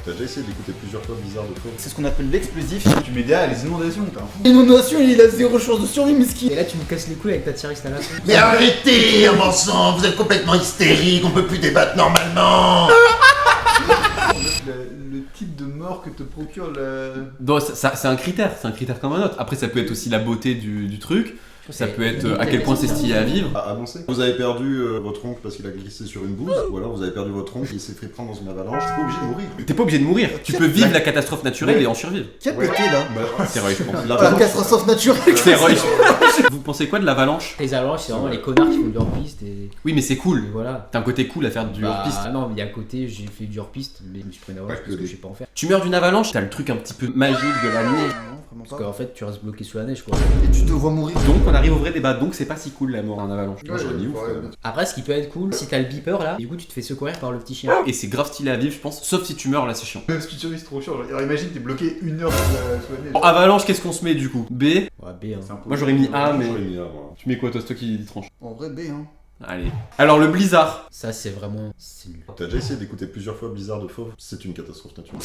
T'as déjà essayé d'écouter plusieurs fois Blizzard de faux? C'est ce qu'on appelle l'explosif. Tu mets derrière les inondations, t'es un fou. L'inondation, il a zéro chance de survie, mesquin. Et là, tu me casses les couilles avec ta tier installation. Mais arrêtez, bon sang, vous êtes complètement hystérique, on peut plus débattre normalement. Le type de mort que te procure le... Donc c'est un critère comme un autre. Après ça peut être aussi la beauté du truc, ça peut être à quel point c'est stylé à vivre. Annoncé. Vous avez perdu votre oncle parce qu'il a glissé sur une bouse, ou alors vous avez perdu votre oncle, il s'est fait prendre dans une avalanche, t'es pas obligé de mourir. T'es pas obligé de mourir, tu peux vivre la catastrophe naturelle et en survivre. Qui a pété là? C'est vrai, je pense. La catastrophe naturelle. C'est vrai. Vous pensez quoi de l'avalanche? Les avalanches, c'est vraiment les connards qui font du hors-piste et... Oui mais c'est cool. et voilà. T'as un côté cool à faire du hors-piste. Ah non, mais il y a un côté, j'ai fait du hors-piste, mais je me suis pris une avalanche parce que je sais pas en faire. Tu meurs d'une avalanche, t'as le truc un petit peu magique de la neige. Parce qu'en fait, tu restes bloqué sous la neige quoi. Et tu te vois mourir. Donc on arrive au vrai débat, donc c'est pas si cool la mort en avalanche. Moi j'aurais dit ouf. Après, ce qui peut être cool, si t'as le beeper là, du coup, tu te fais secourir par le petit chien. Et c'est grave stylé à vivre je pense, sauf si tu meurs là c'est chiant. Même si tu survis, c'est trop chiant. Alors imagine, t'es bloqué 1 heure sous la neige. Bon, avalanche, qu'est-ce qu'on se met du coup? B? Ouais, B hein. C'est un peu- Moi j'aurais mis A mais... J'aurais mis A, moi. Tu mets quoi toi, c'est toi qui tranche? En vrai, B, hein. Allez. Alors le blizzard. Ça, c'est vraiment. C'est nul. T'as déjà essayé d'écouter plusieurs fois Blizzard de fauve? C'est une catastrophe naturelle.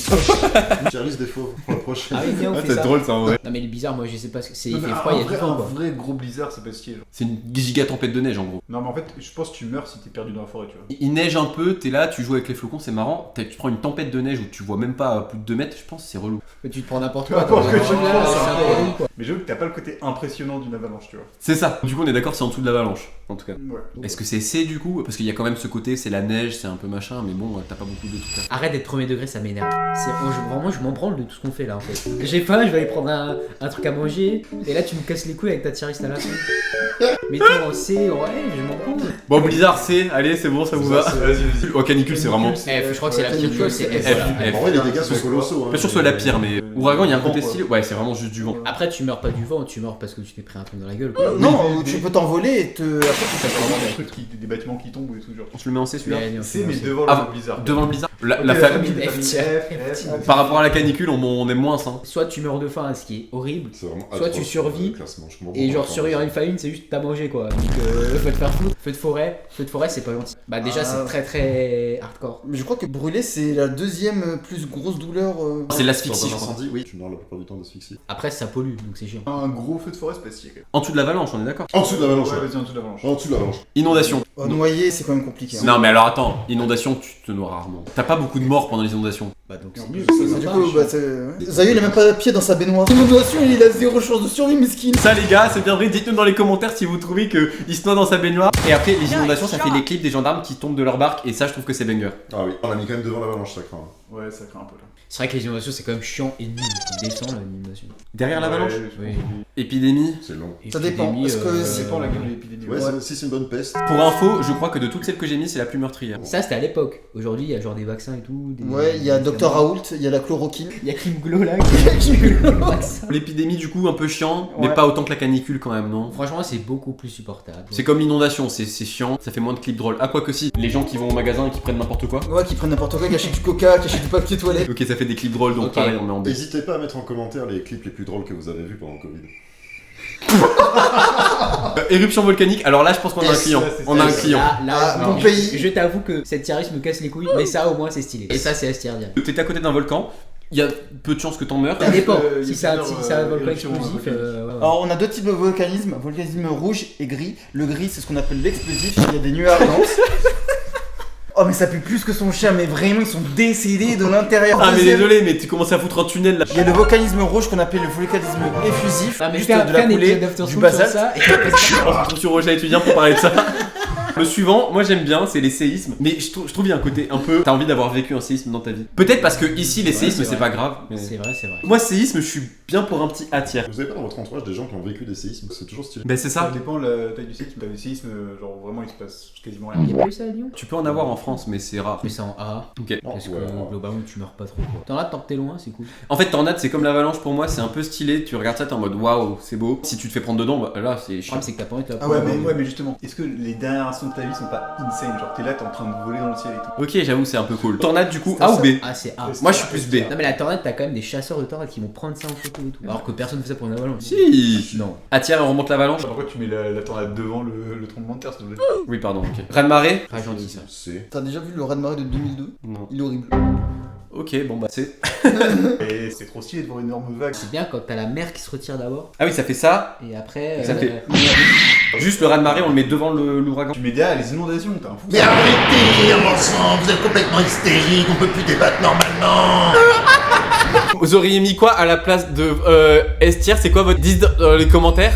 Une tier list des fauves pour la prochaine. Ah oui, viens, on fait c'est ça. drôle ça en vrai. Non, mais le bizarre, moi, je sais pas ce que c'est. Non, Il mais fait froid, il y a du vent un quoi. vrai gros blizzard, ça peut skier. Genre. C'est une giga tempête de neige en gros. Non, mais en fait, je pense que tu meurs si t'es perdu dans la forêt, tu vois. Il neige un peu, t'es là, tu joues avec les flocons, c'est marrant. Tu prends une tempête de neige où tu vois même pas plus de 2 mètres, je pense, c'est relou. Mais tu te prends n'importe Peu quoi. importe t'en- que tu Voilà, prends, c'est c'est un un peu peu relou, quoi. Mais j'avoue que t'as pas le côté impressionnant d'une avalanche, tu vois. C'est ça. Du coup, on est d'accord, c'est en dessous de l'avalanche, en tout cas. Ouais. Est-ce que c'est C du coup? Parce qu'il y a quand même ce côté, c'est la neige, c'est un peu machin, mais bon, t'as pas beaucoup de trucs à faire. Arrête d'être premier degré, ça m'énerve. Vraiment, je m'en branle de tout ce qu'on fait là en fait. J'ai faim, je vais aller prendre un truc à manger. Et là, tu me casses les couilles avec ta tier installation. Mais toi, on sait, ouais, je m'en branle. Bon, Blizzard C, allez, c'est bon, ça vous va. Vas-y. Oh, canicule, c'est vraiment. F, je crois que c'est la pire chose, c'est F. F, voilà. F. En vrai, les dégâts sont colossaux. Pas sûr que ce soit la pire, mais ouragan, il y a un côté stylé. Ouais, c'est vraiment juste du vent. Après, tu meurs pas du vent, tu meurs parce que tu t'es pris un truc dans la gueule. Quoi. Non, ou tu peux t'envoler et te. Après, T'as vraiment des trucs des bâtiments qui tombent ou des trucs genre. On se le met en C celui-là. C'est mais devant Ah, le blizzard. Devant le Blizzard. La Ok, famille. famille F, F, F. Par rapport à la canicule, on aime moins ça. Soit tu meurs de faim, ce qui est horrible. C'est vraiment Soit tu atroce, survis, le classement, je comprends Et pas genre encore. survivre à une famine, c'est juste t'as mangé quoi. Donc faut te faire foutre. Feu de forêt, c'est pas gentil. Bah déjà c'est très très hardcore. Mais je crois que brûler, c'est la deuxième plus grosse douleur. C'est l'asphyxie, je Dans un crois. incendie, oui, tu meurs la plupart du temps d'asphyxie. Après ça pollue, donc c'est chiant. Un gros feu de forêt, c'est pas si. En dessous de l'avalanche, on est d'accord. En dessous de l'avalanche. Ouais, Ouais. vas-y, en dessous de l'avalanche. En dessous de l'avalanche. Inondation. Noyer, c'est quand même compliqué. Hein. Non, mais alors attends, inondation, tu te noies rarement. T'as pas beaucoup de morts pendant les inondations. Bah donc En c'est plus, nul. ça, Du va coup, pas. bah, Zayu, il a même pas pied dans sa baignoire. L'inondation, il a zéro chance de survie, mesquin. Ça les gars, c'est bien vrai, dites-nous dans les commentaires si vous trouvez qu'il se noie dans sa baignoire. Et après, les inondations, ça fait les clips des gendarmes qui tombent de leur barque, et ça, je trouve que c'est banger. Ah oui, on a mis quand même devant l'avalanche, ça craint. Ouais, ça craint un peu là. C'est vrai que les inondations c'est quand même chiant et nul. Tu descends l'inondation. Derrière l'avalanche. Ouais, Oui. Épidémie. C'est long. Ça dépend, parce que Ça dépend la gueule de l'épidémie. Ouais, si c'est une bonne peste. Pour info, je crois que de toutes celles que j'ai mis, c'est la plus meurtrière. Ça c'était à l'époque. Aujourd'hui il y a genre des vaccins et tout. Ouais, il y a Dr Raoult, il y a la chloroquine. Il y a Kim Glow là. Vaccin. L'épidémie, du coup, un peu chiant, Ouais. mais pas autant que la canicule quand même, non? Franchement c'est beaucoup plus supportable. C'est comme l'inondation, c'est chiant, ça fait moins de clips drôles. Ah, quoi que si, les gens qui vont au magasin et qui prennent n'importe quoi. Ouais, qui prennent n'importe quoi, qui achètent du coca, qui achètent du papier toilette. Ok, ça fait des clips drôles, donc Ok. pareil, on met en B. N'hésitez pas à mettre en commentaire les clips les plus drôles que vous avez vus pendant le Covid. Éruption volcanique, alors là, je pense qu'on a un Yes, client. ça, c'est On a un ça. client. Ah, non, mon je- pays. Je t'avoue que cette tier list me casse les couilles, mais ça au moins c'est stylé. Et ça c'est S-tier bien. T'es à côté d'un volcan, il y a peu de chances que t'en meurs. Ça dépend. Il y Si a c'est un, plusieurs, si c'est un volcan éruptions explosif, volcaniques. ouais. Alors, on a deux types de volcanisme rouge et gris. Le gris, c'est ce qu'on appelle l'explosif, il y a des nuées ardentes. Oh, mais ça pue plus que son chien, mais vraiment, ils sont décédés de l'intérieur. Ah, mais Deuxième, désolé, mais tu commences à foutre un tunnel là. il y a le volcanisme rouge qu'on appelle le volcanisme effusif. Ah, mais juste fais un de la coulée, épisode d'After du School sur basalte. ça. Et après, On se retrouve sur Roger étudiant pour parler de ça. Le suivant, moi j'aime bien, c'est les séismes. Mais je trouve il y a un côté un peu. T'as envie d'avoir vécu un séisme dans ta vie. Peut-être parce que ici les séismes c'est c'est vrai. pas grave. mais- c'est vrai, c'est vrai. Moi séisme, je suis bien pour un petit A tiers. Vous avez pas dans votre entourage des gens qui ont vécu des séismes? C'est toujours stylé. Ben c'est Ça ça. dépend de la taille du séisme. T'as des séismes, genre vraiment il se passe quasiment rien. Il y a pas eu ça à Lyon? Tu peux en avoir en France, mais c'est rare. Mais c'est en A. Ok. Parce que ouais, ouais. globalement tu meurs pas trop quoi. T'en as tant que t'es loin, c'est cool. En fait, tornade, c'est comme l'avalanche pour moi, c'est un peu stylé. Tu regardes ça, t'es en mode waouh, c'est beau. Si tu te fais prendre dedans, bah, là c'est Le chiant. problème c'est que t'as pas envie de te la Ah prendre. ouais, mais justement, est-ce que les dernières instants de ta vie sont pas insane? Genre t'es là, t'es en train de voler dans le ciel et tout. Ok, j'avoue, c'est un peu cool. Tornade, du coup, C'est A ou ça. B? Ah c'est A. Moi je suis plus B. Non mais la tornade, t'as quand même des chasseurs de tornades qui vont prendre ça en photo et tout. Alors que personne fait ça pour une avalanche. Si. Non. A tiers et on remonte l'avalanche. Pourquoi tu mets la tornade devant le tremblement de terre, s'il te plaît? Oui, pardon, ok. Raz de marée? Pas gentil ça. C'est. T'as déjà vu le raz-de-marée de 2002? Non. Il est horrible. Ok, bon bah c'est. Et c'est trop stylé de voir une énorme vague. C'est bien quand t'as la mer qui se retire d'abord Ah oui, ça fait ça. et après. Ça fait- Juste le raz-de-marée, on le met devant l'ouragan. Tu mets derrière les inondations, t'es un fou. Mais arrêtez, bon sang, vous êtes complètement hystérique, on peut plus débattre normalement. Vous auriez mis quoi à la place de S tier? C'est quoi votre 10 dans les commentaires?